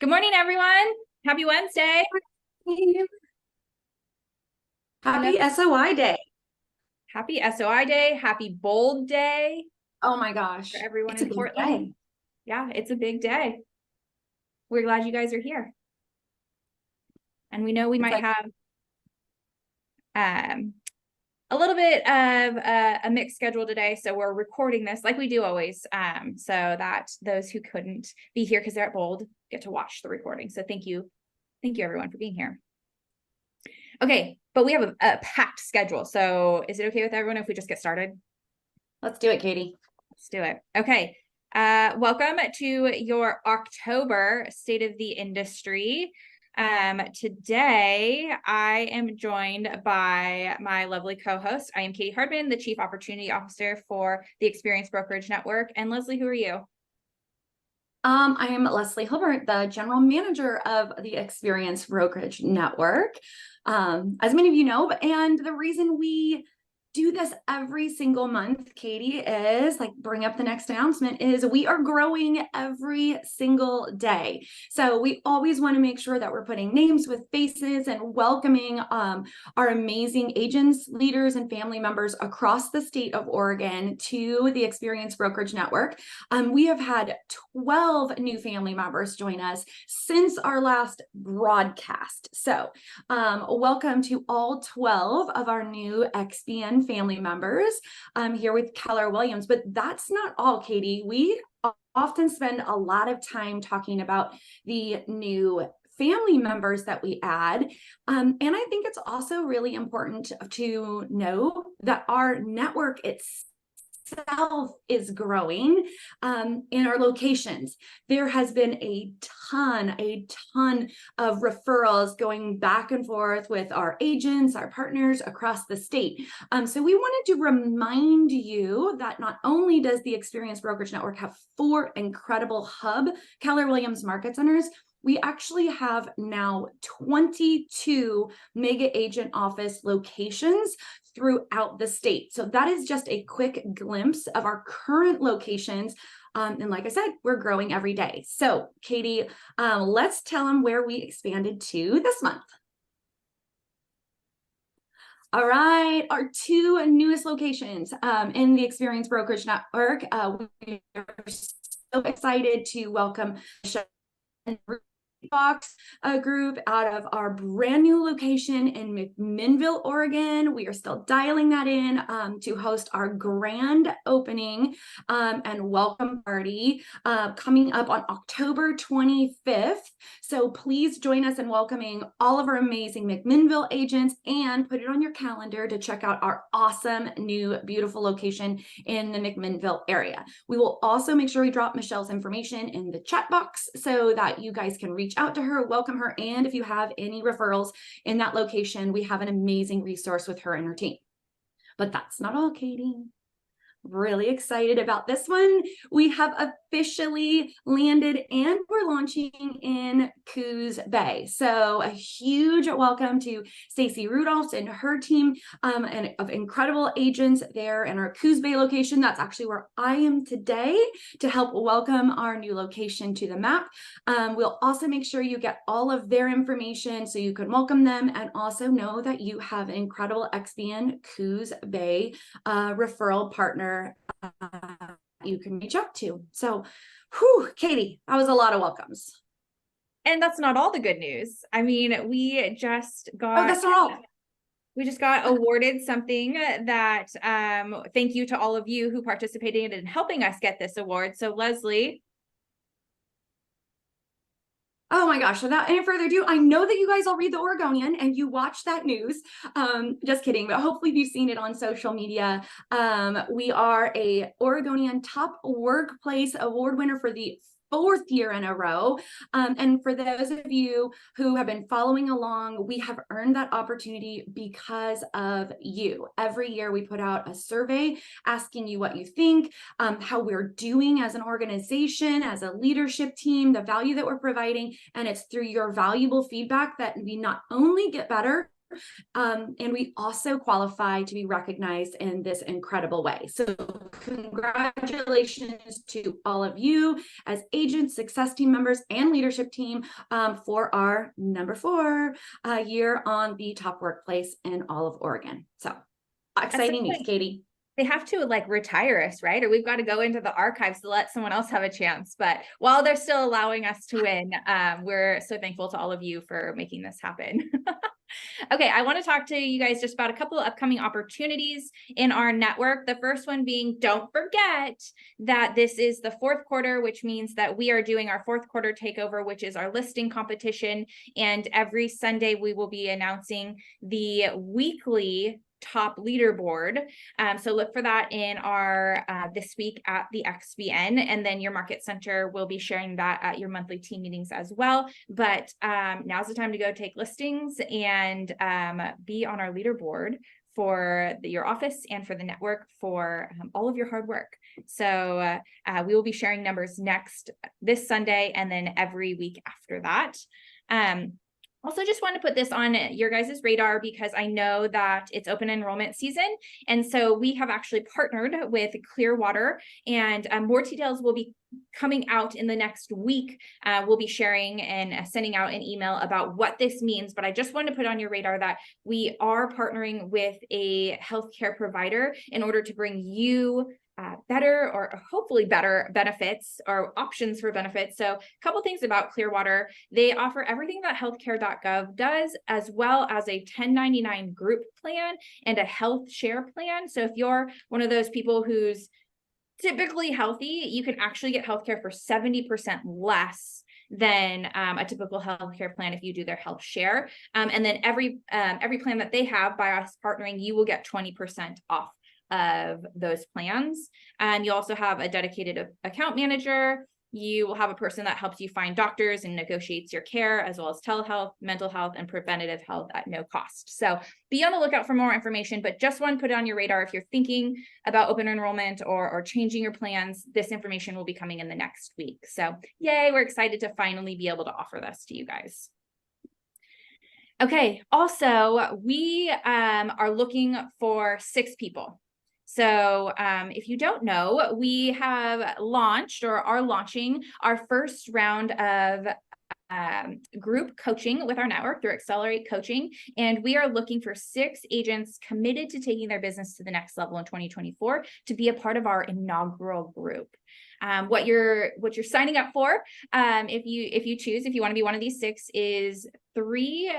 Good morning, everyone. Happy Wednesday. Happy SOI Day. Happy SOI Day. Happy Bold Day Oh my for gosh, everyone it's a in big Portland. day. Yeah, it's a big day. We're glad you guys are here. And we know we It's might like, have a little bit of a mixed schedule today. So we're recording this like we do always, so that those who couldn't be here because they're at Bold get to watch the recording. So thank you. Thank you, everyone, for being here. Okay, but we have a packed schedule. So is it okay with everyone if we just get started? let's do it, Katie. Let's do it. Okay. Welcome to your October State of the Industry. Today, I am joined by my lovely co-host. I am Katie Hardman, the Chief Opportunity Officer for the Experience Brokerage Network. And Leslie, who are you? I am Leslie Hilbert, the General Manager of the Experience Brokerage Network. As many of you know, and the reason we do this every single month, Katie, is like bring up the next announcement is we are growing every single day. So we always want to make sure that we're putting names with faces and welcoming our amazing agents, leaders, and family members across the state of Oregon to the Experience Brokerage Network. We have had 12 new family members join us since our last broadcast. So welcome to all 12 of our new XBN family members. I'm here with Keller Williams, but that's not all, Katie. We often spend a lot of time talking about the new family members that we add. And I think it's also really important to know that our network itself is growing in our locations. There has been a ton of referrals going back and forth with our agents, our partners across the state. So we wanted to remind you that not only does the Experience Brokerage Network have 4 incredible hub Keller Williams market centers, we actually have now 22 mega agent office locations throughout the state. So that is just a quick glimpse of our current locations. And like I said, we're growing every day. So Katie, let's tell them where we expanded to this month. All right, our 2 newest locations in the Experience Brokerage Network. We are so excited to welcome Box group out of our brand new location in McMinnville, Oregon. We are still dialing that in to host our grand opening and welcome party coming up on October 25th. So please join us in welcoming all of our amazing McMinnville agents and put it on your calendar to check out our awesome new beautiful location in the McMinnville area. We will also make sure we drop Michelle's information in the chat box so that you guys can reach out to her, welcome her, and if you have any referrals in that location, we have an amazing resource with her and her team. But that's not all, Katie. Really excited about this one. We have officially landed and we're launching in Coos Bay. So a huge welcome to Stacey Rudolph and her team and of incredible agents there in our Coos Bay location. That's actually where I am today to help welcome our new location to the map. We'll also make sure you get all of their information so you can welcome them and also know that you have an incredible XBN Coos Bay referral partner you can reach out to. So, Katie, that was a lot of welcomes. And that's not all the good news. I mean, we just got that's not all. We just got awarded something that thank you to all of you who participated in helping us get this award. So Leslie. Oh my gosh, without any further ado, I know that you guys all read the Oregonian and you watch that news. Just kidding, but hopefully you've seen it on social media. We are a Oregonian Top Workplace Award winner for the 4th year in a row. And for those of you who have been following along, we have earned that opportunity because of you. Every year we put out a survey asking you what you think, how we're doing as an organization, as a leadership team, the value that we're providing. And it's through your valuable feedback that we not only get better, And we also qualify to be recognized in this incredible way. So congratulations to all of you as agents, success team members, and leadership team for our number 4 year on the top workplace in all of Oregon. So exciting news, Katie. They have to like retire us, right? Or we've got to go into the archives to let someone else have a chance. But while they're still allowing us to win, we're so thankful to all of you for making this happen. Okay, I want to talk to you guys just about a couple of upcoming opportunities in our network. The first one being, don't forget that this is the 4th quarter, which means that we are doing our 4th quarter takeover, which is our listing competition. And every Sunday, we will be announcing the weekly top leaderboard. So look for that in our this week at the XBN, and then your market center will be sharing that at your monthly team meetings as well. But now's the time to go take listings and be on our leaderboard for your office and for the network for all of your hard work. So we will be sharing numbers this Sunday and then every week after that. Also, just want to put this on your guys' radar because I know that it's open enrollment season. And so we have actually partnered with Clearwater, and more details will be coming out in the next week. We'll be sharing and sending out an email about what this means. But I just wanted to put on your radar that we are partnering with a healthcare provider in order to bring you better or hopefully better benefits or options for benefits. So a couple things about Clearwater. They offer everything that healthcare.gov does, as well as a 1099 group plan and a health share plan. So if you're one of those people who's typically healthy, you can actually get healthcare for 70% less than a typical healthcare plan if you do their health share. And then every plan that they have by us partnering, you will get 20% off of those plans. You also have a dedicated account manager. You will have a person that helps you find doctors and negotiates your care, as well as telehealth, mental health, and preventative health at no cost. So be on the lookout for more information, but just want to put it on your radar if you're thinking about open enrollment or changing your plans. This information will be coming in the next week. So yay, we're excited to finally be able to offer this to you guys. Okay, also, we are looking for 6 people. So if you don't know, we have launched or are launching our first round of group coaching with our network through Accelerate Coaching. And we are looking for 6 agents committed to taking their business to the next level in 2024 to be a part of our inaugural group. What you're signing up for, if you want to be one of these 6, is 3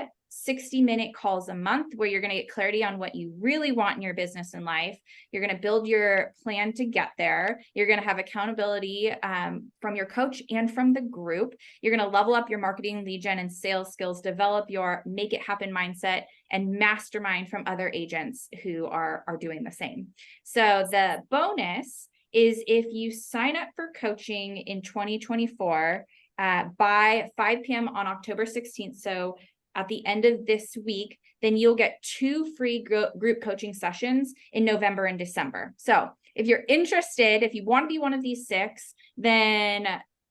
60-minute calls a month where you're going to get clarity on what you really want in your business and life. You're going to build your plan to get there. You're going to have accountability from your coach and from the group. You're going to level up your marketing, lead gen, and sales skills, develop your make it happen mindset, and mastermind from other agents who are doing the same. So the bonus is if you sign up for coaching in 2024 by 5 p.m. on October 16th, so at the end of this week, then you'll get 2 free group coaching sessions in November and December. So if you're interested, if you want to be one of these 6, then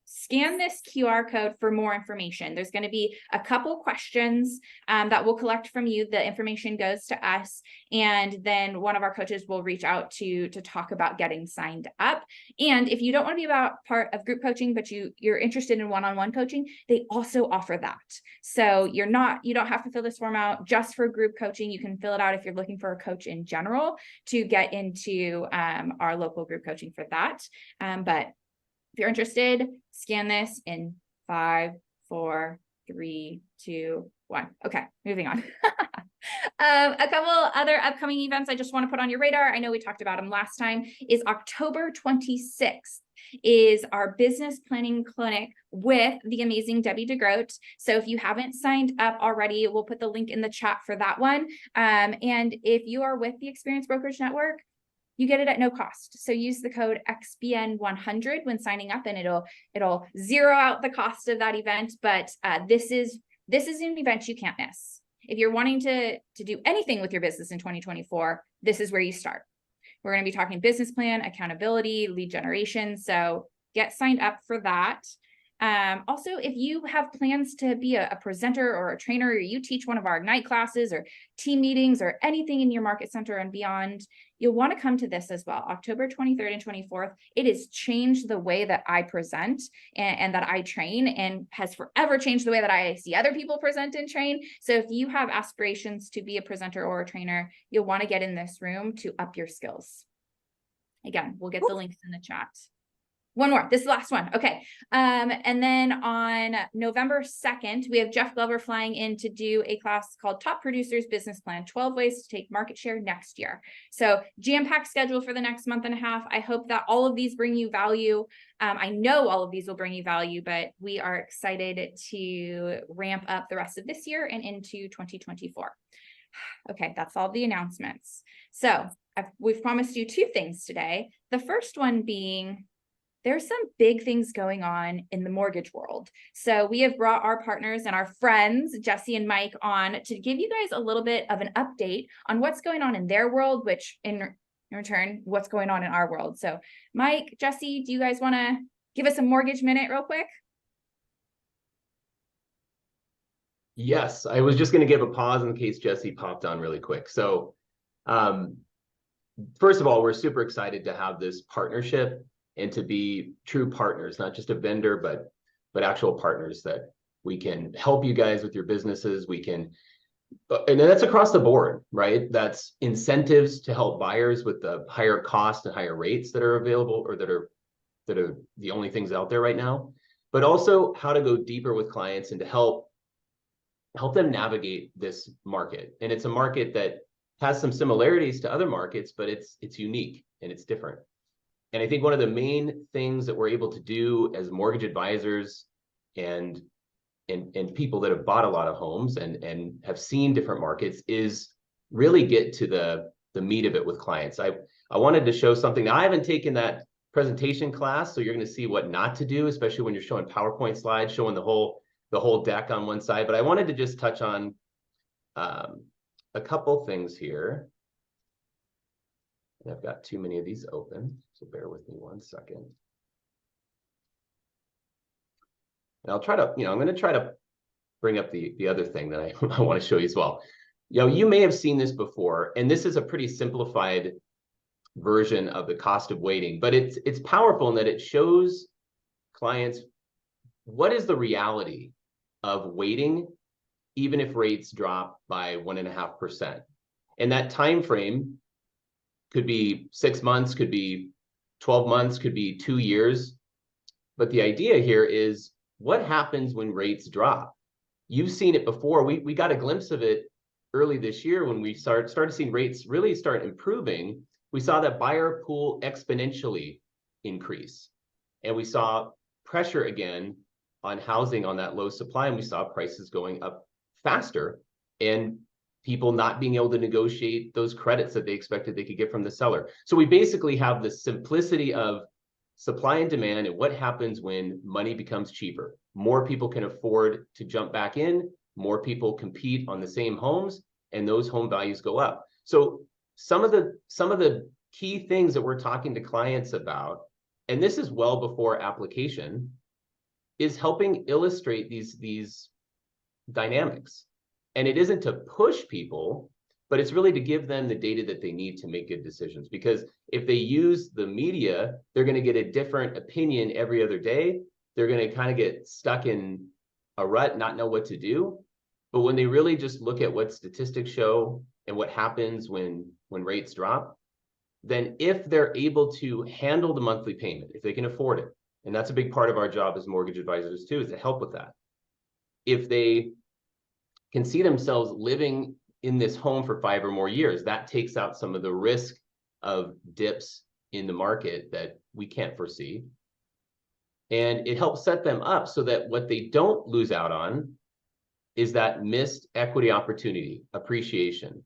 scan this QR code for more information. There's going to be a couple questions that we'll collect from you. The information goes to us, and then one of our coaches will reach out to talk about getting signed up. And if you don't want to be part of group coaching, but you're interested in one-on-one coaching, they also offer that. So you don't have to fill this form out just for group coaching. You can fill it out if you're looking for a coach in general to get into our local group coaching for that. But if you're interested, scan this in 5, 4, 3, 2, 1. Okay, moving on. A couple other upcoming events I just want to put on your radar. I know we talked about them last time. Is October 26th is our business planning clinic with the amazing Debbie DeGrote. So if you haven't signed up already, we'll put the link in the chat for that one. And if you are with the Experience Brokerage Network, you get it at no cost. So use the code XBN100 when signing up, and it'll zero out the cost of that event. But this is an event you can't miss. If you're wanting to do anything with your business in 2024, this is where you start. We're going to be talking business plan, accountability, lead generation. So get signed up for that. Also, if you have plans to be a presenter or a trainer, or you teach one of our Ignite classes or team meetings or anything in your market center and beyond, you'll want to come to this as well. October 23rd and 24th. It has changed the way that I present and that I train, and has forever changed the way that I see other people present and train. So if you have aspirations to be a presenter or a trainer, you'll want to get in this room to up your skills. Again, we'll get the links in the chat. One more, this is the last one. Okay. And then on November 2nd, we have Jeff Glover flying in to do a class called Top Producers Business Plan, 12 Ways to Take Market Share Next Year. So jam-packed schedule for the next month and a half. I hope that all of these bring you value. I know all of these will bring you value, but we are excited to ramp up the rest of this year and into 2024. Okay, that's all the announcements. So we've promised you two things today. The first one being, there's some big things going on in the mortgage world. So we have brought our partners and our friends, Jesse and Mike, on to give you guys a little bit of an update on what's going on in their world, which in return, what's going on in our world. So Mike, Jesse, do you guys want to give us a mortgage minute real quick? Yes, I was just going to give a pause in case Jesse popped on really quick. So first of all, we're super excited to have this partnership and to be true partners, not just a vendor, but actual partners that we can help you guys with your businesses. We can, and that's across the board, right? That's incentives to help buyers with the higher cost and higher rates that are available, or that are the only things out there right now, but also how to go deeper with clients and to help them navigate this market. And it's a market that has some similarities to other markets, but it's unique and it's different. And I think one of the main things that we're able to do as mortgage advisors and people that have bought a lot of homes and have seen different markets is really get to the meat of it with clients. I wanted to show something. Now, I haven't taken that presentation class, so you're going to see what not to do, especially when you're showing PowerPoint slides, showing the whole deck on one side. But I wanted to just touch on a couple things here. And I've got too many of these open, so bear with me one second. And I'll try to, I'm going to try to bring up the other thing that I want to show you as well. You may have seen this before, and this is a pretty simplified version of the cost of waiting, but it's powerful in that it shows clients what is the reality of waiting, even if rates drop by 1.5%. And that time frame could be 6 months, could be 12 months, could be 2 years. But the idea here is, what happens when rates drop? You've seen it before. We got a glimpse of it early this year when we started seeing rates really start improving. We saw that buyer pool exponentially increase. And we saw pressure again on housing on that low supply, and we saw prices going up faster and people not being able to negotiate those credits that they expected they could get from the seller. So we basically have the simplicity of supply and demand and what happens when money becomes cheaper. More people can afford to jump back in, more people compete on the same homes, and those home values go up. So some of the key things that we're talking to clients about, and this is well before application, is helping illustrate these dynamics. And it isn't to push people, but it's really to give them the data that they need to make good decisions. Because if they use the media, they're going to get a different opinion every other day. They're going to kind of get stuck in a rut, not know what to do. But when they really just look at what statistics show and what happens when rates drop, then if they're able to handle the monthly payment, if they can afford it, and that's a big part of our job as mortgage advisors too, is to help with that. If they can see themselves living in this home for 5 or more years, that takes out some of the risk of dips in the market that we can't foresee. And it helps set them up so that what they don't lose out on is that missed equity opportunity, appreciation.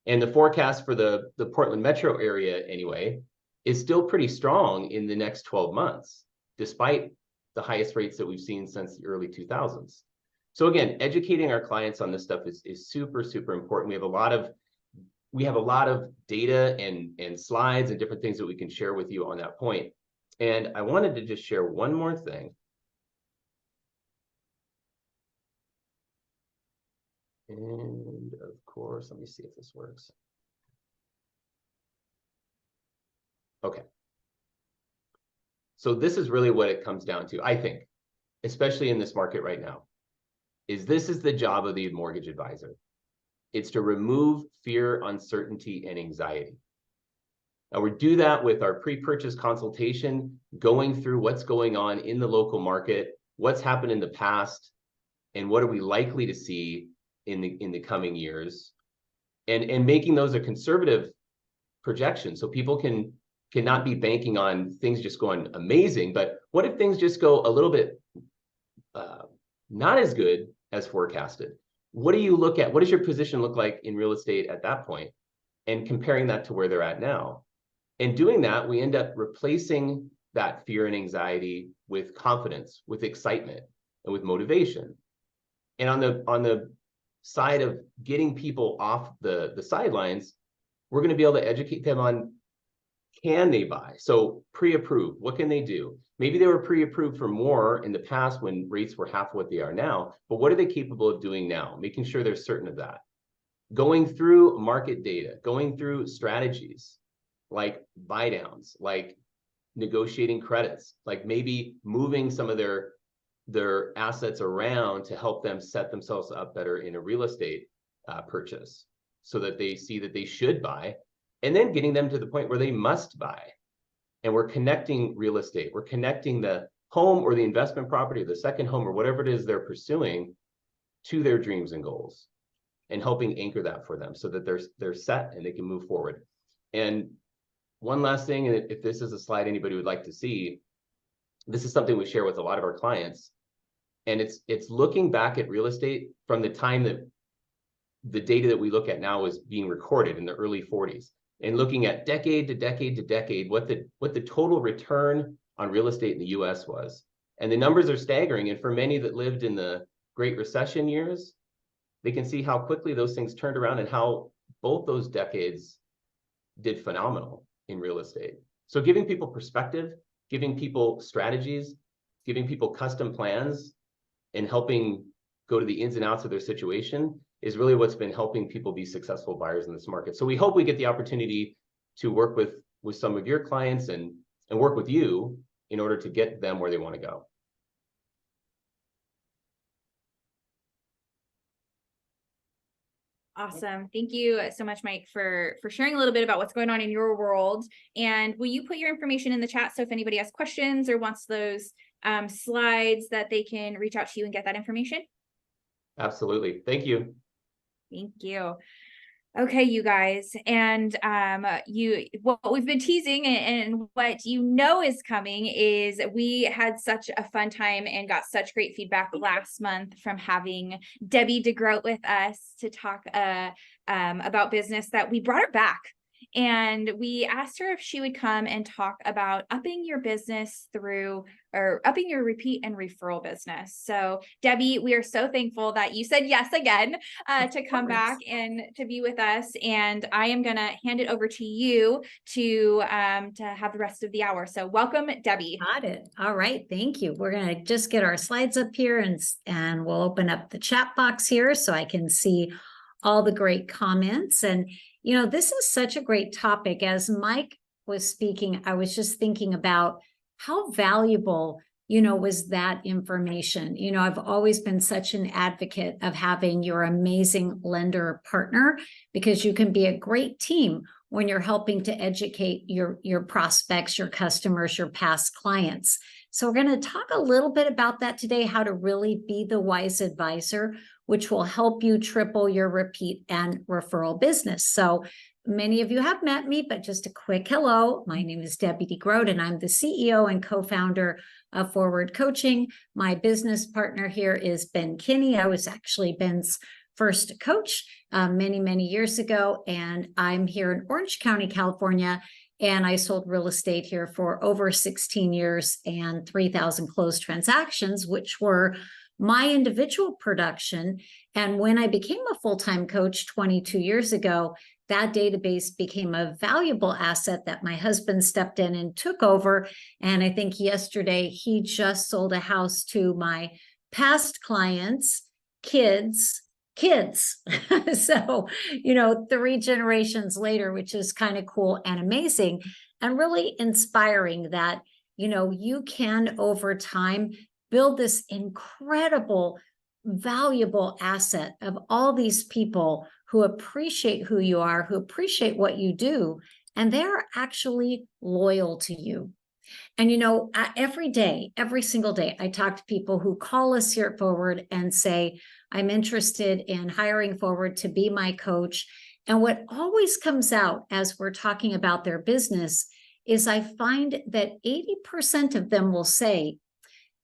And the forecast for the Portland metro area anyway is still pretty strong in the next 12 months, despite the highest rates that we've seen since the early 2000s. So again, educating our clients on this stuff is super, super important. We have a lot of data and slides and different things that we can share with you on that point. And I wanted to just share one more thing. And of course, let me see if this works. Okay. So this is really what it comes down to, I think, especially in this market right now, is this is the job of the mortgage advisor. It's to remove fear, uncertainty, and anxiety. Now we do that with our pre-purchase consultation, going through what's going on in the local market, what's happened in the past, and what are we likely to see in the coming years, and making those a conservative projection so people cannot be banking on things just going amazing. But what if things just go a little bit not as good as forecasted? What do you look at? What does your position look like in real estate at that point? And comparing that to where they're at now. And doing that, we end up replacing that fear and anxiety with confidence, with excitement, and with motivation. And on the side of getting people off the sidelines, we're going to be able to educate them on, can they buy? So pre-approved, what can they do? Maybe they were pre-approved for more in the past when rates were half what they are now, but what are they capable of doing now? Making sure they're certain of that. Going through market data, going through strategies like buy downs, like negotiating credits, like maybe moving some of their assets around to help them set themselves up better in a real estate purchase so that they see that they should buy, and then getting them to the point where they must buy. And we're connecting real estate. We're connecting the home or the investment property, or the second home, or whatever it is they're pursuing, to their dreams and goals, and helping anchor that for them so that they're set and they can move forward. And one last thing, and if this is a slide anybody would like to see, this is something we share with a lot of our clients. And it's looking back at real estate from the time that the data that we look at now is being recorded in the early 40s, and looking at decade to decade to decade, what the total return on real estate in the US was. And the numbers are staggering. And for many that lived in the Great Recession years, they can see how quickly those things turned around and how both those decades did phenomenal in real estate. So giving people perspective, giving people strategies, giving people custom plans, and helping go to the ins and outs of their situation is really what's been helping people be successful buyers in this market. So we hope we get the opportunity to work with some of your clients and work with you in order to get them where they want to go. Awesome. Thank you so much, Mike, for sharing a little bit about what's going on in your world. And will you put your information in the chat so if anybody has questions or wants those slides, that they can reach out to you and get that information? Absolutely. Thank you. Thank you. Okay, you guys, and what we've been teasing and what you know is coming is we had such a fun time and got such great feedback last month from having Debbie Grote with us to talk about business, that we brought her back. And we asked her if she would come and talk about upping your business through, or upping your repeat and referral business. So Debbie, we are so thankful that you said yes again to come back and to be with us. And I am going to hand it over to you to have the rest of the hour. So welcome, Debbie. Got it. All right. Thank you. We're going to just get our slides up here and we'll open up the chat box here so I can see all the great comments. And you know, this is such a great topic. As Mike was speaking, I was just thinking about how valuable, you know, was that information. You know, I've always been such an advocate of having your amazing lender partner, because you can be a great team when you're helping to educate your prospects, your customers, your past clients. So we're going to talk a little bit about that today, how to really be the wise advisor, which will help you triple your repeat and referral business. So many of you have met me, but just a quick hello. My name is Debbie Grote, and I'm the CEO and co-founder of Forward Coaching. My business partner here is Ben Kinney. I was actually Ben's first coach many, many years ago, and I'm here in Orange County, California, and I sold real estate here for over 16 years and 3,000 closed transactions, which were my individual production. And when I became a full-time coach 22 years ago, that database became a valuable asset that my husband stepped in and took over. And I think yesterday he just sold a house to my past clients' kids, kids. So, 3 generations later, which is kind of cool and amazing and really inspiring that, you can over time build this incredible, valuable asset of all these people who appreciate who you are, who appreciate what you do, and they're actually loyal to you. And, every day, every single day, I talk to people who call us here at Forward and say, I'm interested in hiring Forward to be my coach. And what always comes out as we're talking about their business is I find that 80% of them will say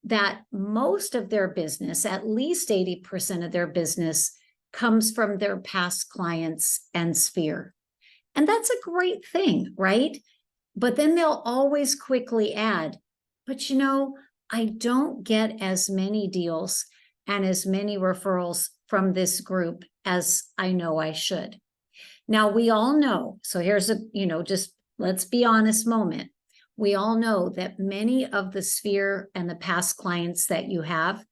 that most of their business, at least 80% of their business, comes from their past clients and sphere. And that's a great thing, right? But then they'll always quickly add, but I don't get as many deals and as many referrals from this group as I know I should. Now, we all know, so here's just let's be honest moment. We all know that many of the sphere and the past clients that you have,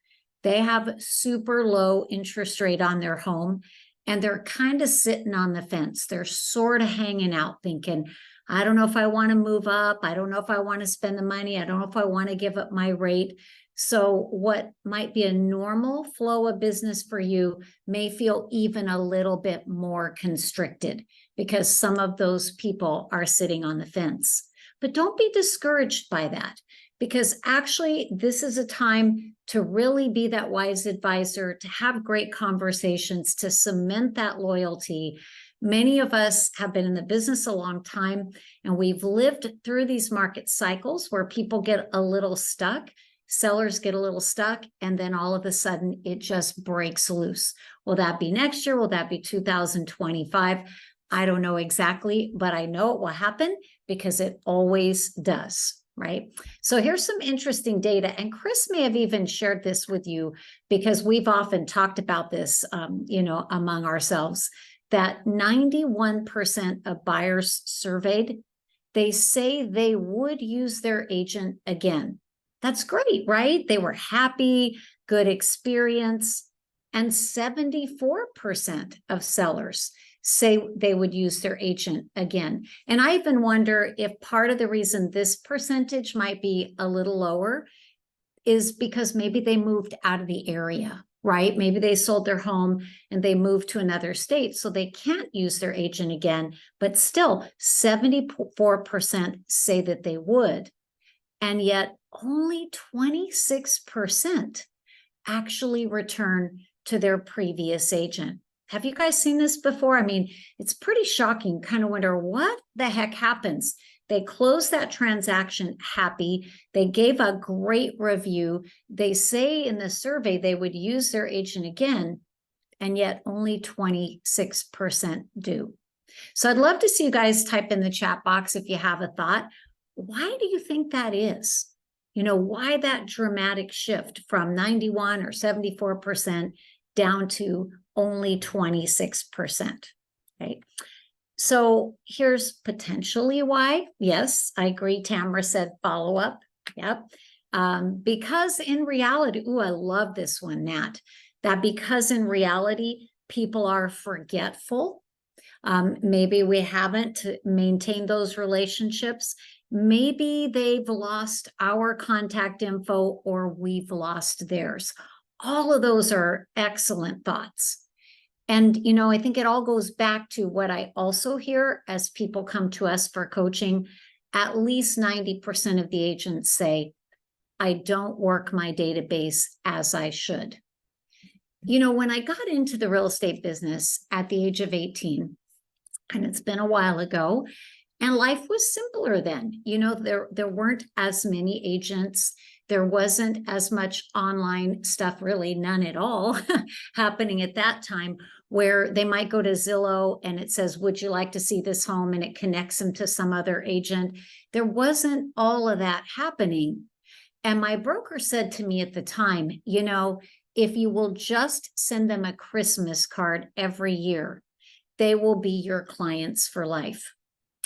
they have super low interest rate on their home, and they're kind of sitting on the fence. They're sort of hanging out thinking, I don't know if I want to move up. I don't know if I want to spend the money. I don't know if I want to give up my rate. So what might be a normal flow of business for you may feel even a little bit more constricted because some of those people are sitting on the fence. But don't be discouraged by that, because actually this is a time to really be that wise advisor, to have great conversations, to cement that loyalty. Many of us have been in the business a long time, and we've lived through these market cycles where people get a little stuck, sellers get a little stuck, and then all of a sudden it just breaks loose. Will that be next year? Will that be 2025? I don't know exactly, but I know it will happen because it always does, right? So here's some interesting data, and Chris may have even shared this with you because we've often talked about this, among ourselves, that 91% of buyers surveyed, they say they would use their agent again. That's great, right? They were happy, good experience, and 74% of sellers say they would use their agent again. And I even wonder if part of the reason this percentage might be a little lower is because maybe they moved out of the area, right? Maybe they sold their home and they moved to another state, so they can't use their agent again, but still 74% say that they would. And yet only 26% actually return to their previous agent. Have you guys seen this before? I mean, it's pretty shocking. Kind of wonder what the heck happens. They closed that transaction happy. They gave a great review. They say in the survey they would use their agent again, and yet only 26% do. So I'd love to see you guys type in the chat box if you have a thought. Why do you think that is? Why that dramatic shift from 91 or 74% down to only 26%, right? So here's potentially why. Yes, I agree. Tamara said follow up. Yep. Because in reality, I love this one, Nat, that because in reality, people are forgetful. Maybe we haven't maintained those relationships. Maybe they've lost our contact info or we've lost theirs. All of those are excellent thoughts. And, I think it all goes back to what I also hear as people come to us for coaching. At least 90% of the agents say, I don't work my database as I should. When I got into the real estate business at the age of 18, and it's been a while ago, and life was simpler then. There weren't as many agents. There wasn't as much online stuff, really none at all, happening at that time, where they might go to Zillow and it says, would you like to see this home? And it connects them to some other agent. There wasn't all of that happening. And my broker said to me at the time, if you will just send them a Christmas card every year, they will be your clients for life.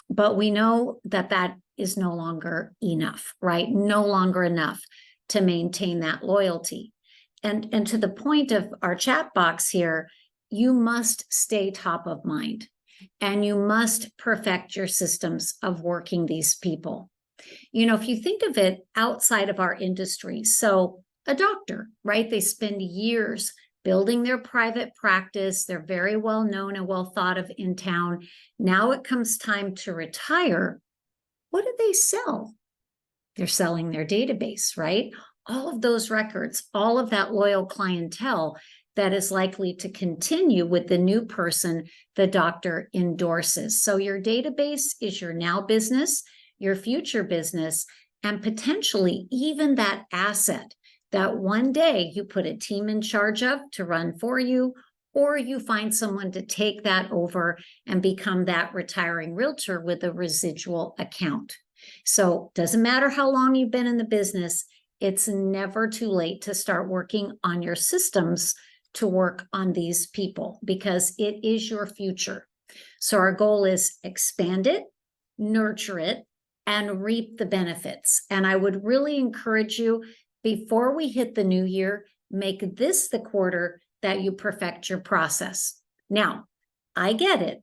But we know that that is no longer enough, right? No longer enough to maintain that loyalty. And to the point of our chat box here, you must stay top of mind and you must perfect your systems of working these people. You know, if you think of it outside of our industry, so a doctor, right? They spend years building their private practice. They're very well known and well thought of in town. Now it comes time to retire. What do they sell? They're selling their database, right? All of those records, all of that loyal clientele that is likely to continue with the new person the doctor endorses. So your database is your now business, your future business, and potentially even that asset that one day you put a team in charge of to run for you, or you find someone to take that over and become that retiring realtor with a residual account. So doesn't matter how long you've been in the business, it's never too late to start working on your systems to work on these people because it is your future. So our goal is expand it, nurture it, and reap the benefits. And I would really encourage you, before we hit the new year, make this the quarter that you perfect your process. Now, I get it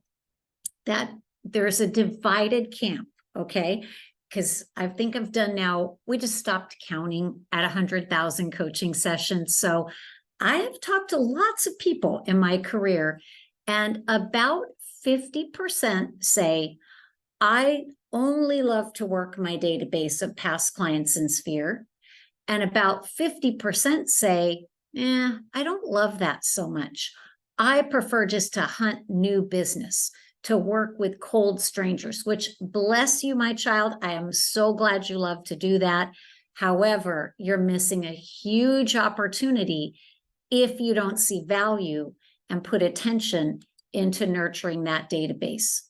that there's a divided camp, okay? Because I think I've done now, we just stopped counting at 100,000 coaching sessions. So I have talked to lots of people in my career, and about 50% say, I only love to work my database of past clients in Sphere. And about 50% say, I don't love that so much. I prefer just to hunt new business, to work with cold strangers, which, bless you, my child, I am so glad you love to do that. However, you're missing a huge opportunity if you don't see value and put attention into nurturing that database.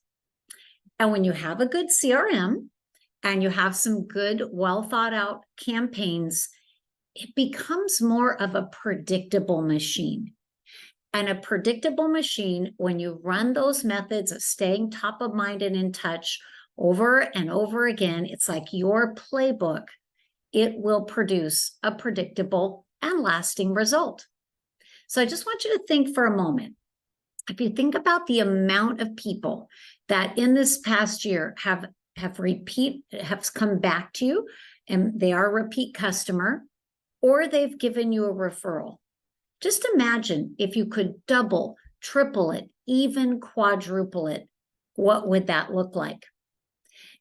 And when you have a good CRM and you have some good, well thought out campaigns, it becomes more of a predictable machine. And a predictable machine, when you run those methods of staying top of mind and in touch over and over again, it's like your playbook. It will produce a predictable and lasting result. So I just want you to think for a moment. If you think about the amount of people that in this past year have come back to you and they are a repeat customer, or they've given you a referral. Just imagine if you could double, triple it, even quadruple it, what would that look like?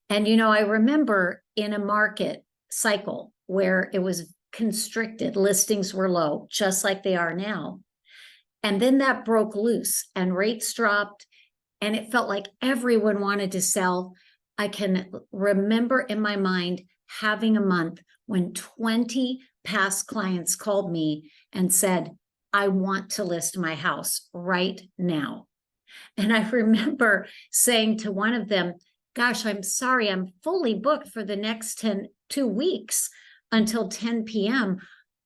And, you know, I remember in a market cycle where it was constricted, listings were low, just like they are now. And then that broke loose and rates dropped and it felt like everyone wanted to sell. I can remember in my mind having a month when 20 past clients called me and said, I want to list my house right now. And I remember saying to one of them, gosh, I'm sorry, I'm fully booked for the next 2 weeks until 10 p.m.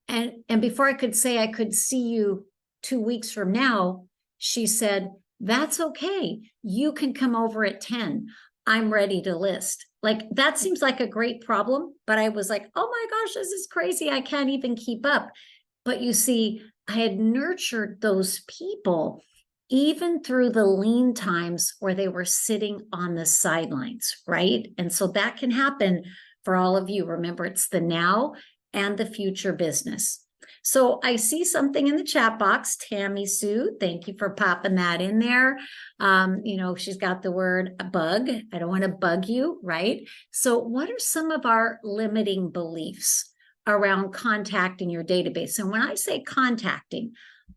And before I could say I could see you 2 weeks from now, she said, that's okay. You can come over at 10. I'm ready to list. Like, that seems like a great problem, but I was like, oh my gosh, this is crazy. I can't even keep up. But you see, I had nurtured those people even through the lean times where they were sitting on the sidelines, right? And so that can happen for all of you. Remember, it's the now and the future business. So I see something in the chat box. Tammy Sue, thank you for popping that in there. You know, she's got the word bug. I don't want to bug you, right? So what are some of our limiting beliefs around contacting your database? And when I say contacting,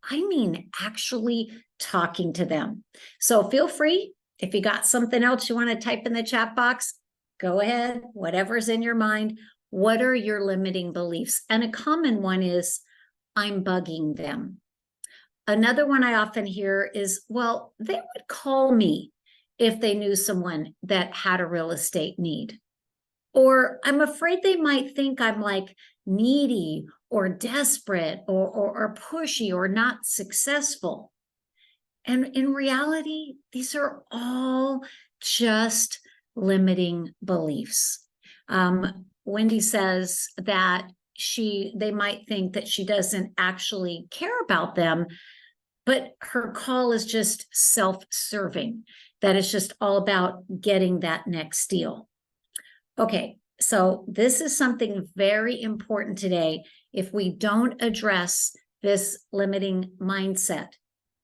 I mean actually talking to them. So feel free, if you got something else you want to type in the chat box, go ahead, whatever's in your mind. What are your limiting beliefs? And a common one is, I'm bugging them. Another one I often hear is, well, they would call me if they knew someone that had a real estate need. Or I'm afraid they might think I'm like needy or desperate or pushy or not successful. And in reality, these are all just limiting beliefs. Wendy says that they might think that she doesn't actually care about them. but her call is just self-serving, that it's just all about getting that next deal. Okay, so this is something very important today. If we don't address this limiting mindset,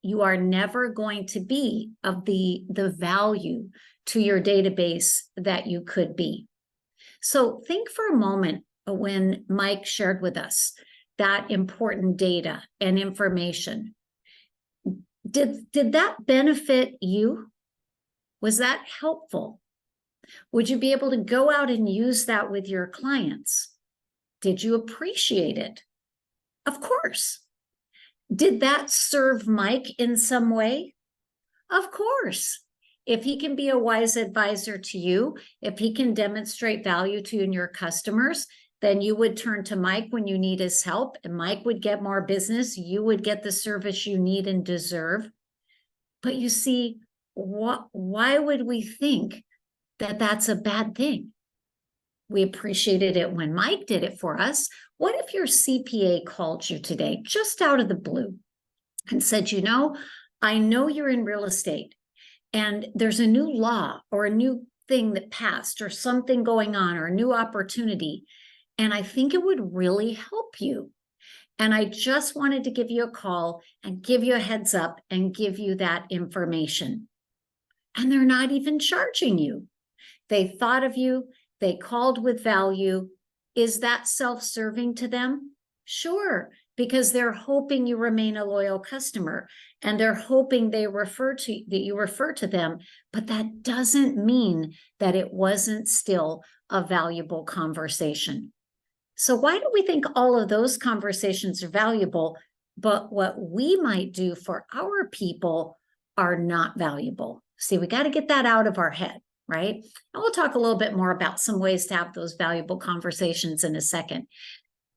you are never going to be of the value to your database that you could be. So think for a moment when Mike shared with us that important data and information. Did that benefit you? Was that helpful? Would you be able to go out and use that with your clients? Did you appreciate it? Of course. Did that serve Mike in some way? Of course. If he can be a wise advisor to you, if he can demonstrate value to you and your customers, then you would turn to Mike when you need his help, and Mike would get more business. You would get the service you need and deserve. But you see, why would we think that that's a bad thing? We appreciated it when Mike did it for us. What if your CPA called you today, just out of the blue, and said, you know you're in real estate, and there's a new law or a new thing that passed or something going on or a new opportunity, and I think it would really help you. And I just wanted to give you a call and give you a heads up and give you that information. And they're not even charging you. They thought of you. They called with value. Is that self-serving to them? Sure, because they're hoping you remain a loyal customer, and they're hoping that you refer to them, but that doesn't mean that it wasn't still a valuable conversation. So why do we think all of those conversations are valuable, but what we might do for our people are not valuable? See, we got to get that out of our head, right? And we'll talk a little bit more about some ways to have those valuable conversations in a second.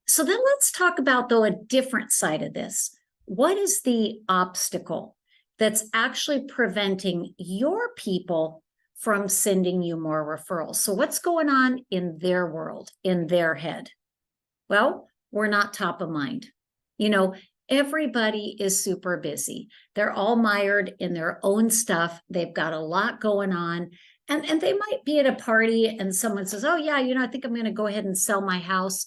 So then let's talk about, though, a different side of this. What is the obstacle that's actually preventing your people from sending you more referrals? So what's going on in their world, in their head? Well, we're not top of mind. Everybody is super busy. They're all mired in their own stuff. They've got a lot going on. And they might be at a party and someone says, oh, yeah, I think I'm going to go ahead and sell my house.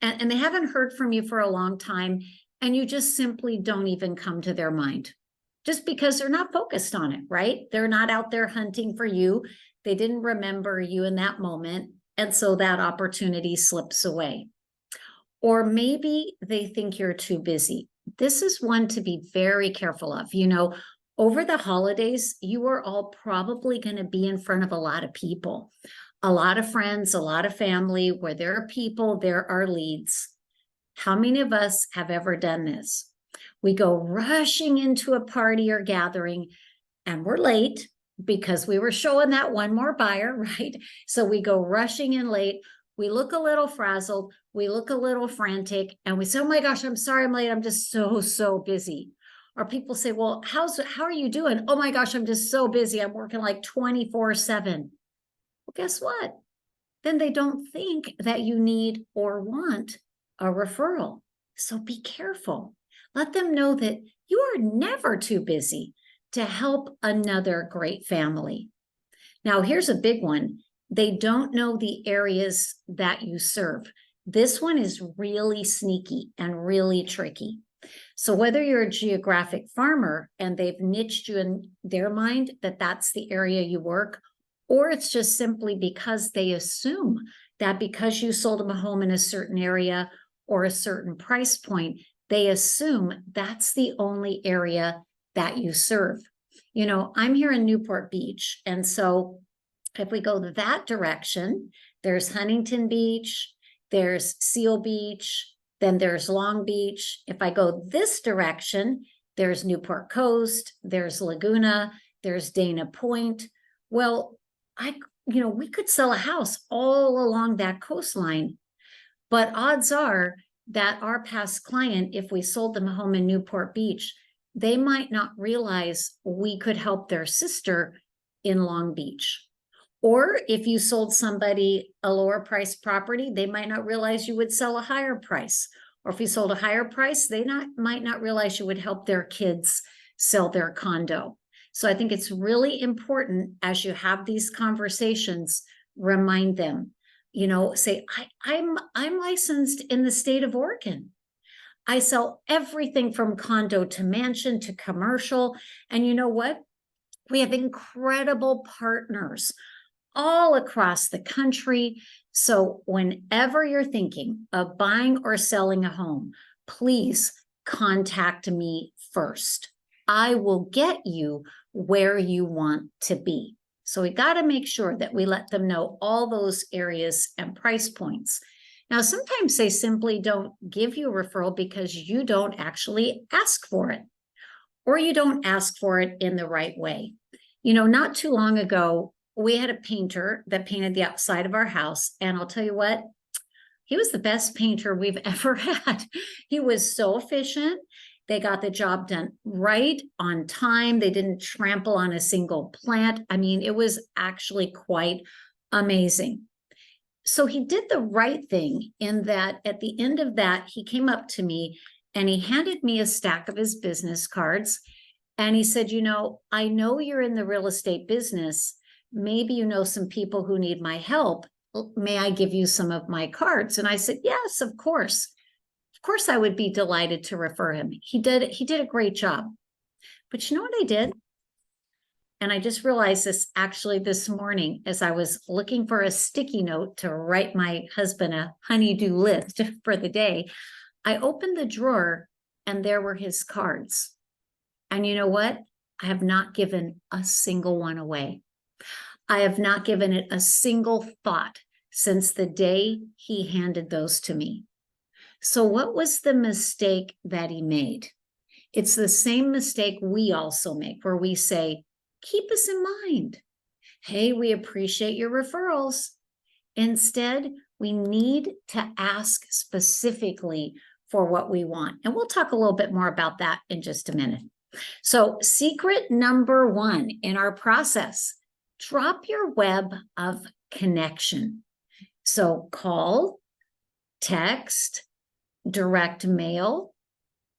And they haven't heard from you for a long time. And you just simply don't even come to their mind just because they're not focused on it, right? They're not out there hunting for you. They didn't remember you in that moment. And so that opportunity slips away. Or maybe they think you're too busy. This is one to be very careful of. Over the holidays, you are all probably going to be in front of a lot of people, a lot of friends, a lot of family. Where there are people, there are leads. How many of us have ever done this? We go rushing into a party or gathering, and we're late because we were showing that one more buyer, right? So we go rushing in late. We look a little frazzled. We look a little frantic, and we say, oh my gosh, I'm sorry I'm late. I'm just so busy. Or people say, well, how are you doing? Oh my gosh, I'm just so busy. I'm working like 24/7. Well, guess what? Then they don't think that you need or want a referral. So be careful. Let them know that you are never too busy to help another great family. Now, here's a big one. They don't know the areas that you serve. This one is really sneaky and really tricky. So whether you're a geographic farmer and they've niched you in their mind that that's the area you work, or it's just simply because they assume that because you sold them a home in a certain area or a certain price point, they assume that's the only area that you serve. I'm here in Newport Beach, and so if we go that direction, there's Huntington Beach, there's Seal Beach, then there's Long Beach. If I go this direction, there's Newport Coast, there's Laguna, there's Dana Point. Well, we could sell a house all along that coastline, but odds are that our past client, if we sold them a home in Newport Beach, they might not realize we could help their sister in Long Beach. Or if you sold somebody a lower price property, they might not realize you would sell a higher price. Or if you sold a higher price, they might not realize you would help their kids sell their condo. So I think it's really important as you have these conversations, remind them, you know, say, I'm licensed in the state of Oregon. I sell everything from condo to mansion to commercial. And you know what? We have incredible partners all across the country. So whenever you're thinking of buying or selling a home, please contact me first. I will get you where you want to be. So we got to make sure that we let them know all those areas and price points. Now, sometimes they simply don't give you a referral because you don't actually ask for it, or you don't ask for it in the right way. You know, not too long ago, we had a painter that painted the outside of our house. And I'll tell you what, he was the best painter we've ever had. He was so efficient. They got the job done right on time. They didn't trample on a single plant. I mean, it was actually quite amazing. So he did the right thing in that at the end of that, he came up to me and he handed me a stack of his business cards. And he said, you know, I know you're in the real estate business. Maybe you know some people who need my help. May I give you some of my cards? And I said, yes, of course. Of course, I would be delighted to refer him. He did a great job. But you know what I did? And I just realized this actually this morning as I was looking for a sticky note to write my husband a honey-do list for the day. I opened the drawer and there were his cards. And you know what? I have not given a single one away. I have not given it a single thought since the day he handed those to me. So what was the mistake that he made? It's the same mistake we also make where we say, keep us in mind. Hey, we appreciate your referrals. Instead, we need to ask specifically for what we want. And we'll talk a little bit more about that in just a minute. So secret number 1 in our process, drop your web of connection. So call, text, direct mail,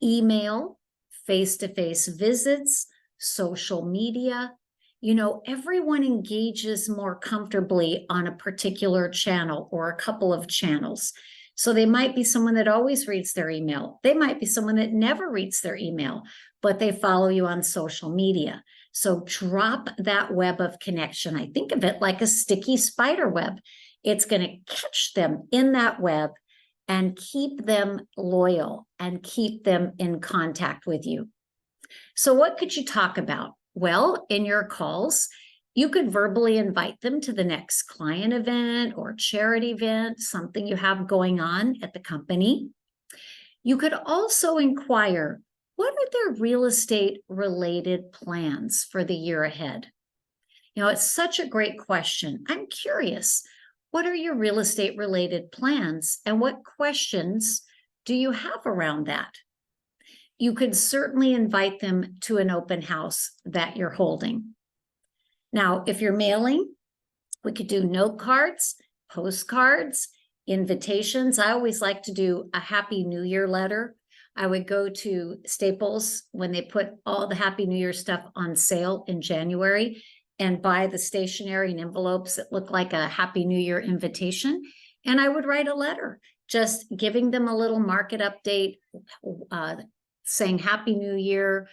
email, face-to-face visits, social media. You know, everyone engages more comfortably on a particular channel or a couple of channels. So they might be someone that always reads their email. They might be someone that never reads their email, but they follow you on social media. So drop that web of connection. I think of it like a sticky spider web. It's going to catch them in that web and keep them loyal and keep them in contact with you. So what could you talk about? Well, in your calls, you could verbally invite them to the next client event or charity event, something you have going on at the company. You could also inquire, what are their real estate related plans for the year ahead? You know, it's such a great question. I'm curious, what are your real estate related plans and what questions do you have around that? You could certainly invite them to an open house that you're holding. Now, if you're mailing, we could do note cards, postcards, invitations. I always like to do a Happy New Year letter. I would go to Staples when they put all the Happy New Year stuff on sale in January and buy the stationery and envelopes that look like a Happy New Year invitation. And I would write a letter, just giving them a little market update, saying Happy New Year,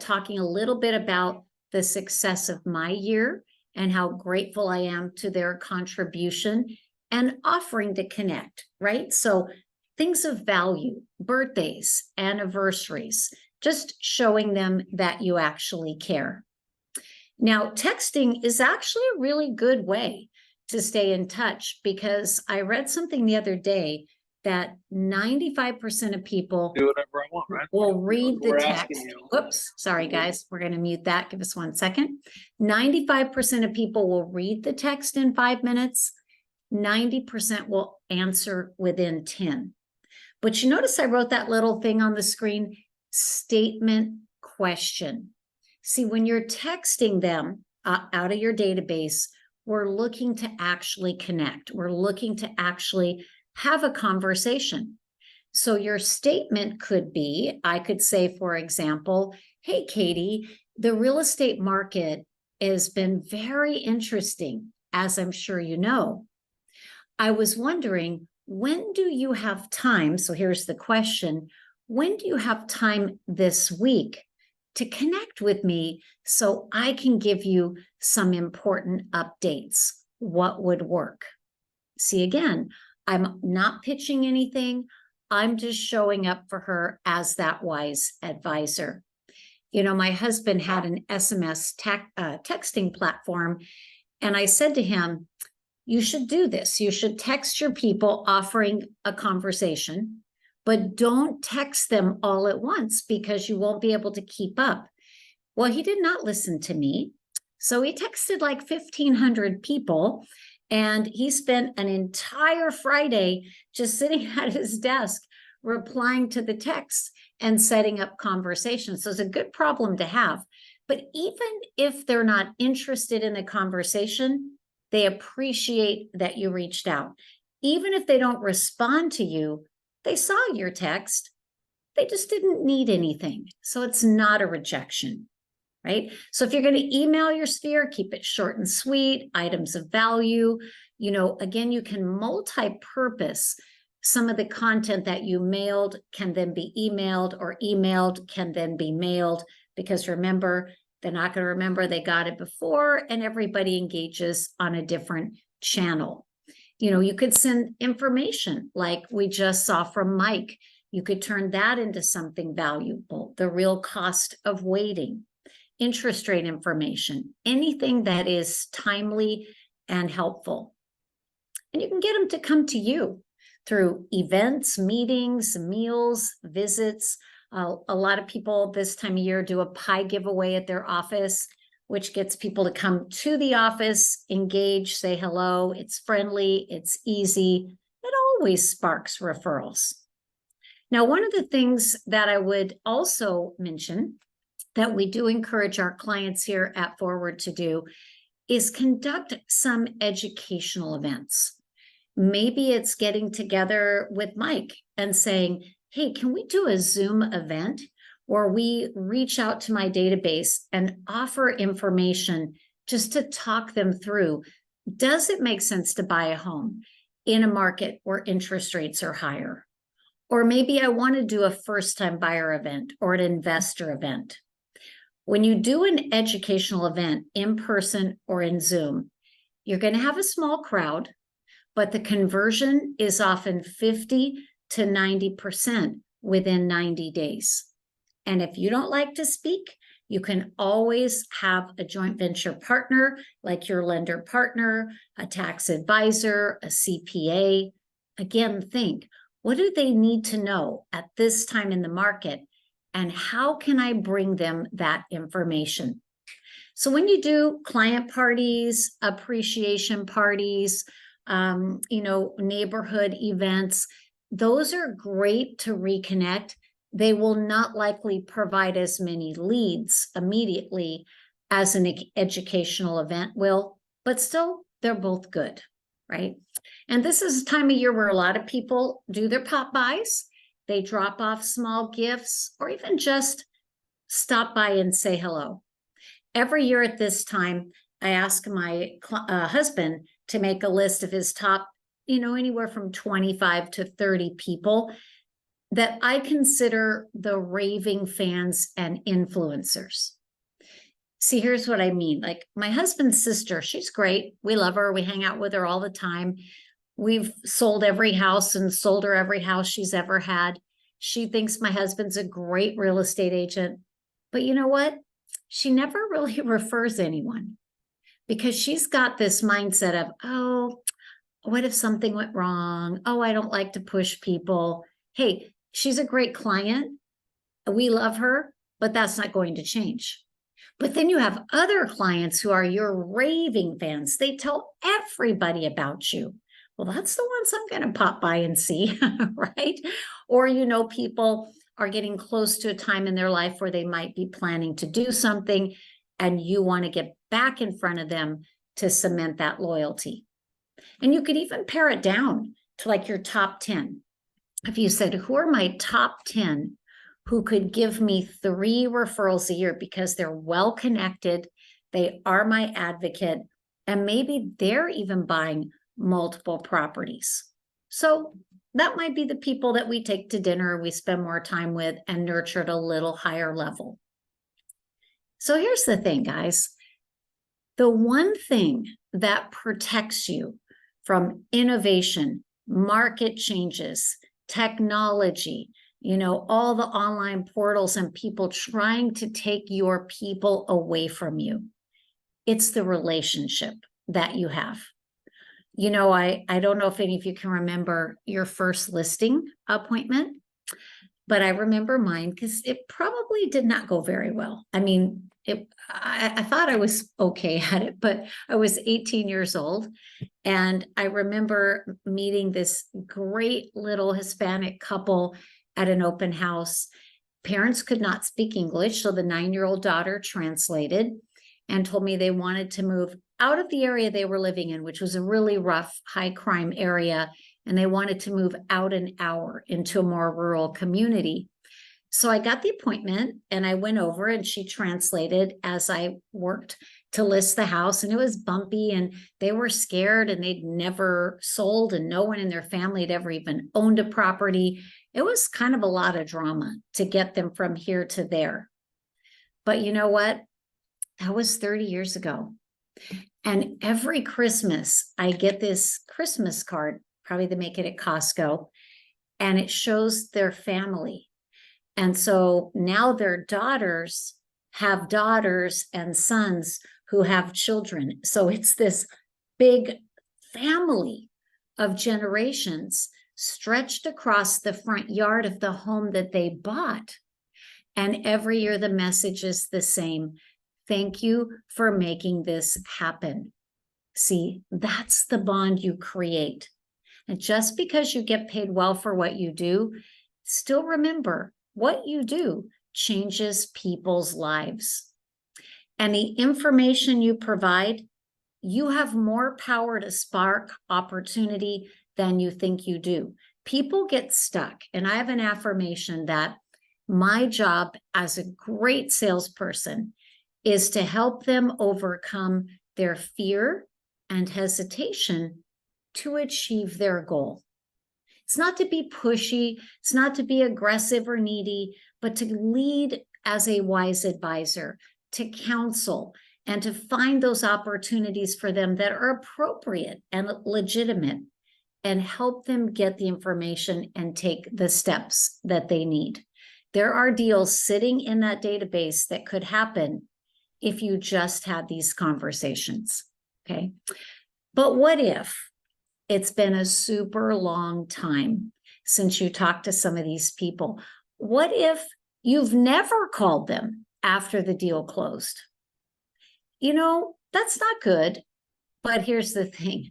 talking a little bit about the success of my year and how grateful I am to their contribution and offering to connect, right? So things of value, birthdays, anniversaries, just showing them that you actually care. Now, texting is actually a really good way to stay in touch because I read something the other day that 95% of people do whatever I want, right? will read the We're text. asking you. Whoops, sorry guys, we're going to mute that. Give us 1 second. 95% of people will read the text in 5 minutes. 90% will answer within 10. But you notice I wrote that little thing on the screen, statement question. See, when you're texting them out of your database, we're looking to actually connect. We're looking to actually have a conversation. So your statement could be, I could say, for example, hey, Katie, the real estate market has been very interesting, as I'm sure you know. I was wondering, when do you have time? So here's the question. When do you have time this week to connect with me so I can give you some important updates? What would work? See, again, I'm not pitching anything. I'm just showing up for her as that wise advisor. You know, my husband had an SMS texting platform, and I said to him, you should do this. You should text your people offering a conversation, but don't text them all at once because you won't be able to keep up. Well, he did not listen to me. So he texted like 1,500 people, and he spent an entire Friday just sitting at his desk replying to the texts and setting up conversations. So it's a good problem to have. But even if they're not interested in the conversation, they appreciate that you reached out. Even if they don't respond to you, they saw your text. They just didn't need anything. So it's not a rejection, right? So if you're going to email your sphere, keep it short and sweet, items of value. You know, again, you can multi-purpose. Some of the content that you mailed can then be emailed, or emailed can then be mailed, because remember, they're not going to remember they got it before, and everybody engages on a different channel. You know, you could send information like we just saw from Mike. You could turn that into something valuable. The real cost of waiting, interest rate information, anything that is timely and helpful. And you can get them to come to you through events, meetings, meals, visits. A lot of people this time of year do a pie giveaway at their office, which gets people to come to the office, engage, say hello. It's friendly, it's easy. It always sparks referrals. Now, one of the things that I would also mention that we do encourage our clients here at Forward to do is conduct some educational events. Maybe it's getting together with Mike and saying, hey, can we do a Zoom event where we reach out to my database and offer information just to talk them through? Does it make sense to buy a home in a market where interest rates are higher? Or maybe I want to do a first-time buyer event or an investor event. When you do an educational event in person or in Zoom, you're going to have a small crowd, but the conversion is often 50 to 90% within 90 days. And if you don't like to speak, you can always have a joint venture partner, like your lender partner, a tax advisor, a CPA. Again, think, what do they need to know at this time in the market? And how can I bring them that information? So when you do client parties, appreciation parties, neighborhood events, those are great to reconnect. They will not likely provide as many leads immediately as an educational event will, but still, they're both good, right? And this is a time of year where a lot of people do their pop buys. They drop off small gifts or even just stop by and say hello. Every year at this time, I ask my husband to make a list of his top, anywhere from 25 to 30 people that I consider the raving fans and influencers. See, here's what I mean. Like my husband's sister, she's great. We love her. We hang out with her all the time. We've sold every house and sold her every house she's ever had. She thinks my husband's a great real estate agent. But you know what? She never really refers anyone because she's got this mindset of, oh, what if something went wrong? Oh, I don't like to push people. Hey, she's a great client. We love her, but that's not going to change. But then you have other clients who are your raving fans. They tell everybody about you. Well, that's the ones I'm going to pop by and see, right? Or, people are getting close to a time in their life where they might be planning to do something, and you want to get back in front of them to cement that loyalty. And you could even pare it down to like your top 10. if you said, who are my top 10 who could give me 3 referrals a year because they're well connected, they are my advocate, and maybe they're even buying multiple properties. So that might be the people that we take to dinner, we spend more time with, and nurture at a little higher level. So here's the thing, guys. The one thing that protects you from innovation, market changes, technology, all the online portals and people trying to take your people away from you, it's the relationship that you have. I don't know if any of you can remember your first listing appointment, but I remember mine because it probably did not go very well. I mean, I thought I was okay at it, but I was 18 years old. And I remember meeting this great little Hispanic couple at an open house. Parents could not speak English, so the 9-year-old daughter translated and told me they wanted to move out of the area they were living in, which was a really rough, high crime area. And they wanted to move out an hour into a more rural community. So I got the appointment and I went over and she translated as I worked to list the house, and it was bumpy and they were scared and they'd never sold and no one in their family had ever even owned a property. It was kind of a lot of drama to get them from here to there. But you know what? That was 30 years ago. And every Christmas, I get this Christmas card, probably they make it at Costco, and it shows their family. And so now their daughters have daughters and sons who have children. So it's this big family of generations stretched across the front yard of the home that they bought. And every year the message is the same. Thank you for making this happen. See, that's the bond you create. And just because you get paid well for what you do, still remember what you do changes people's lives. And the information you provide, you have more power to spark opportunity than you think you do. People get stuck. And I have an affirmation that my job as a great salesperson is to help them overcome their fear and hesitation to achieve their goal. It's not to be pushy, it's not to be aggressive or needy, but to lead as a wise advisor, to counsel, and to find those opportunities for them that are appropriate and legitimate, and help them get the information and take the steps that they need. There are deals sitting in that database that could happen if you just had these conversations, okay? But what if it's been a super long time since you talked to some of these people? What if you've never called them after the deal closed? That's not good. But here's the thing.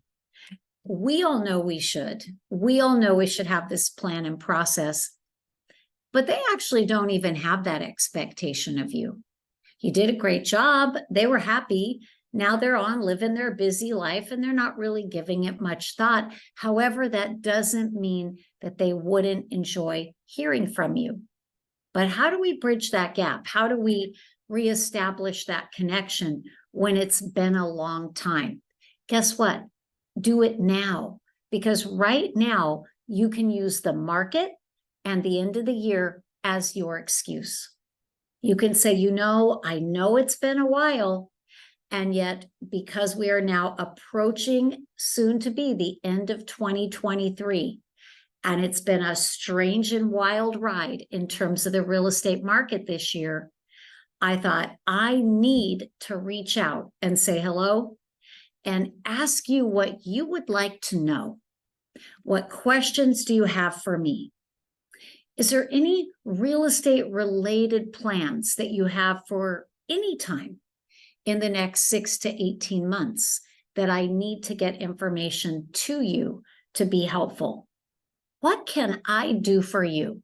We all know we should. We all know we should have this plan and process, but they actually don't even have that expectation of you. You did a great job. They were happy. Now they're on living their busy life and they're not really giving it much thought. However, that doesn't mean that they wouldn't enjoy hearing from you. But how do we bridge that gap? How do we reestablish that connection when it's been a long time? Guess what? Do it now, because right now you can use the market and the end of the year as your excuse. You can say, I know it's been a while, and yet because we are now approaching soon to be the end of 2023, and it's been a strange and wild ride in terms of the real estate market this year, I thought I need to reach out and say hello and ask you what you would like to know. What questions do you have for me? Is there any real estate related plans that you have for any time in the next 6 to 18 months that I need to get information to you to be helpful? What can I do for you?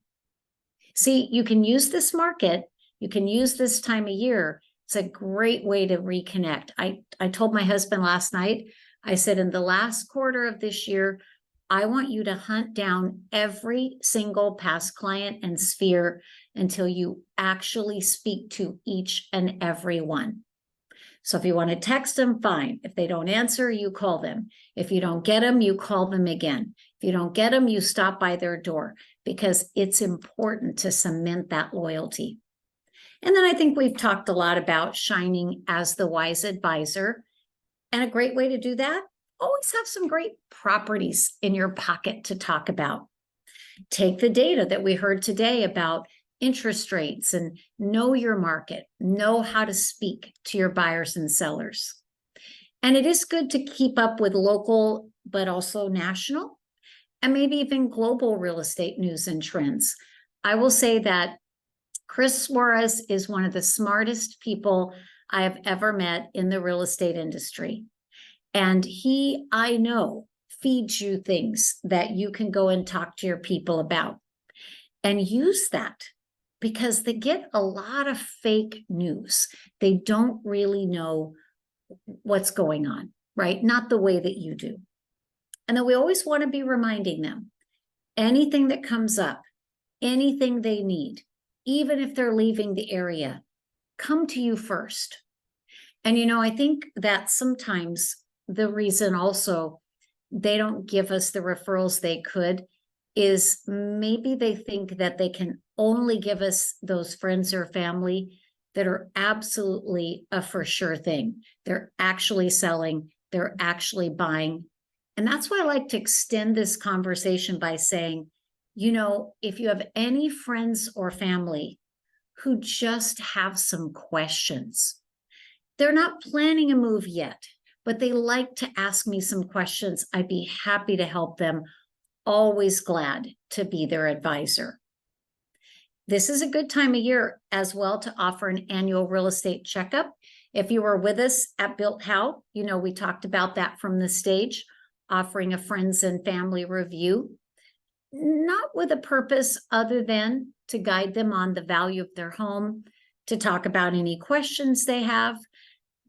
See, you can use this market. You can use this time of year. It's a great way to reconnect. I told my husband last night, I said, in the last quarter of this year, I want you to hunt down every single past client and sphere until you actually speak to each and every one. So if you want to text them, fine. If they don't answer, you call them. If you don't get them, you call them again. If you don't get them, you stop by their door, because it's important to cement that loyalty. And then I think we've talked a lot about shining as the wise advisor. And a great way to do that, always have some great properties in your pocket to talk about. Take the data that we heard today about interest rates and know your market, know how to speak to your buyers and sellers. And it is good to keep up with local, but also national, and maybe even global real estate news and trends. I will say that Chris Suarez is one of the smartest people I have ever met in the real estate industry. And he, I know, feeds you things that you can go and talk to your people about, and use that, because they get a lot of fake news. They don't really know what's going on, right? Not the way that you do. And then we always want to be reminding them, anything that comes up, anything they need, even if they're leaving the area, come to you first. And, I think that sometimes the reason also they don't give us the referrals they could is maybe they think that they can only give us those friends or family that are absolutely a for sure thing. They're actually selling, they're actually buying. And that's why I like to extend this conversation by saying, if you have any friends or family who just have some questions, they're not planning a move yet, but they like to ask me some questions, I'd be happy to help them. Always glad to be their advisor. This is a good time of year as well to offer an annual real estate checkup. If you were with us at Built How, we talked about that from the stage, offering a friends and family review, not with a purpose other than to guide them on the value of their home, to talk about any questions they have,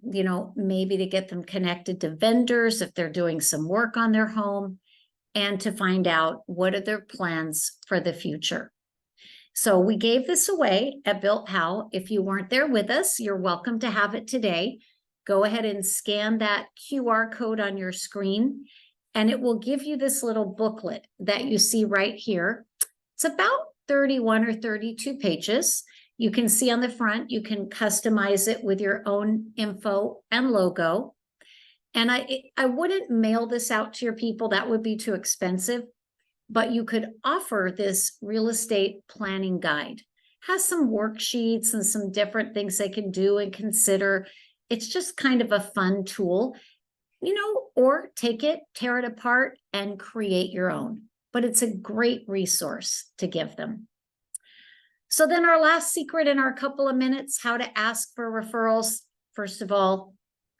maybe to get them connected to vendors if they're doing some work on their home, and to find out what are their plans for the future. So we gave this away at Built How. If you weren't there with us, you're welcome to have it today. Go ahead and scan that QR code on your screen, and it will give you this little booklet that you see right here. It's about 31 or 32 pages. You can see on the front, you can customize it with your own info and logo. And I wouldn't mail this out to your people. That would be too expensive. But you could offer this real estate planning guide. Has some worksheets and some different things they can do and consider. It's just kind of a fun tool, or take it, tear it apart, and create your own. But it's a great resource to give them. So then our last secret in our couple of minutes, how to ask for referrals. First of all,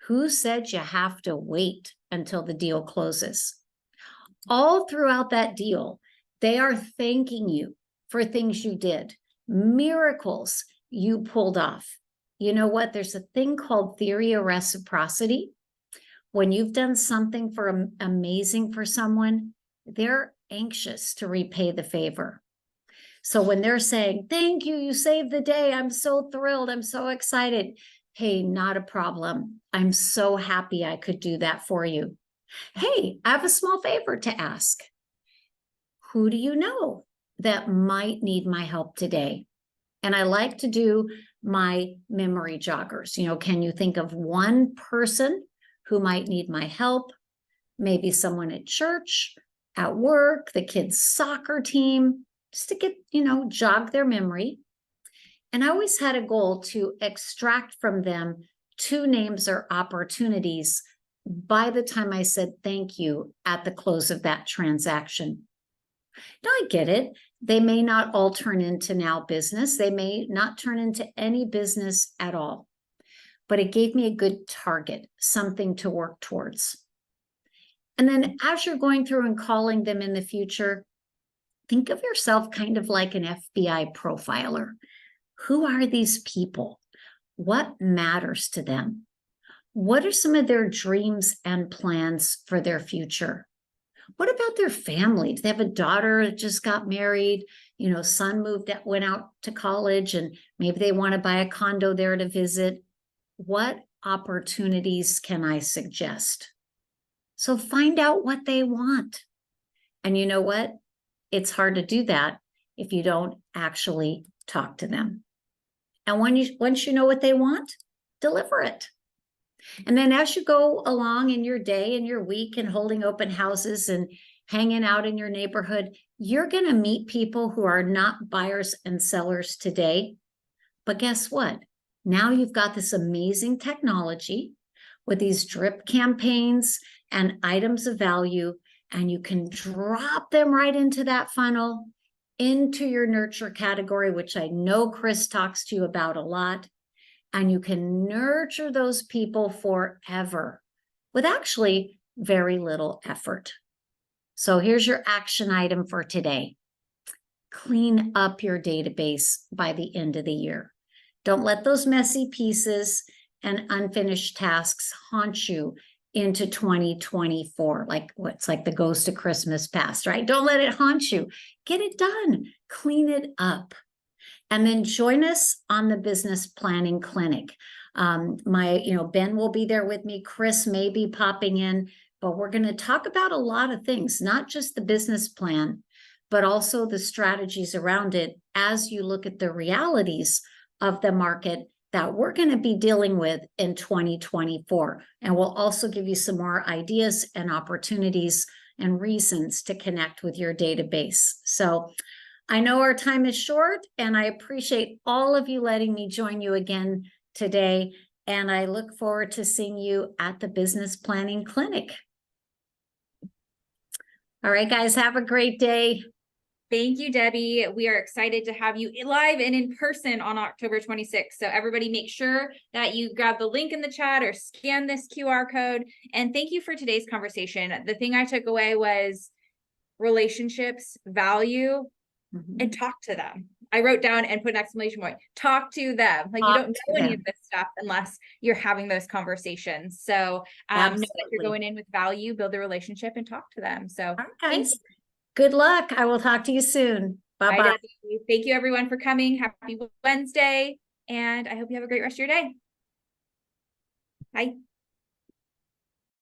who said you have to wait until the deal closes? All throughout that deal, they are thanking you for things you did, miracles you pulled off. You know what? There's a thing called theory of reciprocity. When you've done something amazing for someone, they're anxious to repay the favor. So when they're saying, thank you, you saved the day, I'm so thrilled, I'm so excited. Hey, not a problem. I'm so happy I could do that for you. Hey, I have a small favor to ask. Who do you know that might need my help today? And I like to do my memory joggers. Can you think of one person who might need my help? Maybe someone at church, at work, the kids' soccer team, just to get, jog their memory. And I always had a goal to extract from them 2 names or opportunities by the time I said thank you at the close of that transaction. Now I get it. They may not all turn into now business. They may not turn into any business at all. But it gave me a good target, something to work towards. And then as you're going through and calling them in the future, think of yourself kind of like an FBI profiler. Who are these people? What matters to them? What are some of their dreams and plans for their future? What about their families? They have a daughter that just got married, son went out to college, and maybe they want to buy a condo there to visit. What opportunities can I suggest? So find out what they want. And you know what? It's hard to do that if you don't actually talk to them. And once you know what they want, deliver it. And then as you go along in your day and your week and holding open houses and hanging out in your neighborhood, you're going to meet people who are not buyers and sellers today. But guess what? Now you've got this amazing technology with these drip campaigns and items of value, and you can drop them right into that funnel, into your nurture category, which I know Chris talks to you about a lot. And you can nurture those people forever with actually very little effort. So here's your action item for today. Clean up your database by the end of the year. Don't let those messy pieces and unfinished tasks haunt you into 2024. It's like the ghost of Christmas past, right? Don't let it haunt you. Get it done. Clean it up. And then join us on the business planning clinic. Ben will be there with me. Chris may be popping in, but we're going to talk about a lot of things, not just the business plan, but also the strategies around it as you look at the realities of the market that we're going to be dealing with in 2024. And we'll also give you some more ideas and opportunities and reasons to connect with your database. So I know our time is short, and I appreciate all of you letting me join you again today. And I look forward to seeing you at the Business Planning Clinic. All right, guys, have a great day. Thank you, Debbie. We are excited to have you live and in person on October 26th. So everybody make sure that you grab the link in the chat or scan this QR code. And thank you for today's conversation. The thing I took away was relationships, value, and talk to them. I wrote down and put an exclamation point. Talk to them. Like, you don't know any of this stuff unless you're having those conversations. So know that you're going in with value, build a relationship, and talk to them. So thanks. Good luck. I will talk to you soon. Bye-bye. Thank you, everyone, for coming. Happy Wednesday. And I hope you have a great rest of your day. Bye.